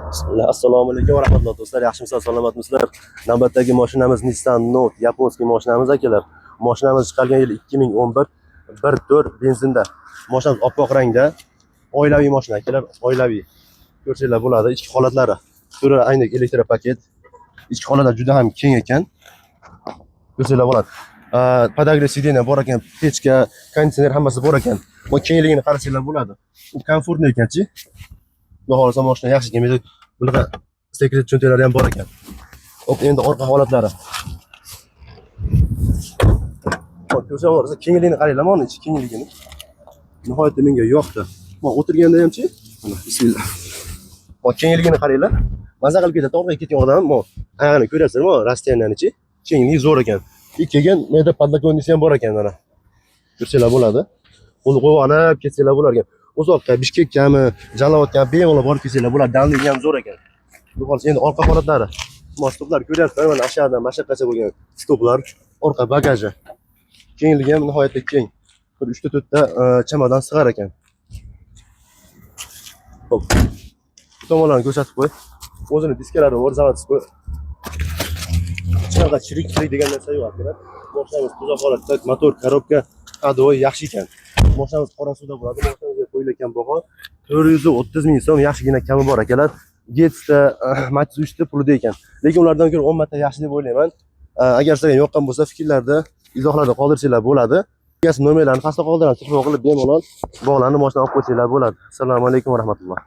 Assalomu alaykum va rahmatullohi do'stlar, yaxshimisizlar, salomatmisizlar? Navbatdagi mashinamiz Nissan Note, yaponskiy mashinamiz akalar. Mashinamiz chiqargan yil 2011, 1.4 benzinda. Mashinamiz oppoq rangda. Oilaviy mashina akalar, oilaviy. Ko'rsanglar bo'ladi, ichki holatlari. Turi aynan elektropaket. Ichki holatlar juda ham keng ekan. Ko'rsanglar bo'ladi. Podogrev sideniya bor ekan, pechka, konditsioner hammasi bor ekan. Bu kengligini qarasanglar bo'ladi. U komfortli ekan-chi. Xudo xolasa mashina yaxshi ekan. Bunaqa sekret cho'ntaklari ham bor ekan. Hop, endi orqa holatlari. Hop, ko'rsanglar, kengligini qaranglar, mana ichi kengligini. Nihoyatda menga yoqdi. Mana o'tirganda hamchi, mana bismillah. Mana kengligini qaranglar. Maza qilib ketadi, orqaga ketgan odam, mana ayog'ini ko'ryapsizlar, mana rastiyaniyanichi, kengligi zo'r ekan. Ikkigan menda podlakonnisi ham bor ekan mana. Ko'rsanglar bo'ladi. Uni qo'yib olib ketsanglar bo'lar ekan. Uzoqqa Bishkekami, Jalovatga bemalol borib kelsanglar bo'ladi. Damligi ham zo'r ekan. Xolos, endi orqa holatlari. Stoplar ko'ryapsizlar, mana aşağıdan mashaqqacha bo'lgan stoplar, orqa bagaji. Kengligi ham nihoyatda keng. Bir 3 ta 4 ta chamadon sig'ar ekan. Hop. Bu tomonlarni ko'rsatib qo'y. O'zini diskalari bor, zavodskiy. Ichkarida chirik degan narsa yo'q akalar. Mashinamiz toza holatda, motor, korobka, hadovoy yaxshi ekan. Mashinamiz qora suvda bo'ladi. Mashinamizga qo'yilgan baho 430 ming so'm, yaxshigina kami bor akalar. Getsda, Matiz 3 ta pulida ekan. Lekin ulardan ko'ra 10 marta yaxshi deb o'ylayman. Agar sizga yoqqan bo'lsa, fikrlarda, izohlarda qoldirsanglar bo'ladi. Egasi nomerlarini pastda qoldirib, telefon qilib bemalol bog'lanib mashina olib qo'ysanglar bo'ladi. Assalomu alaykum va rahmatulloh.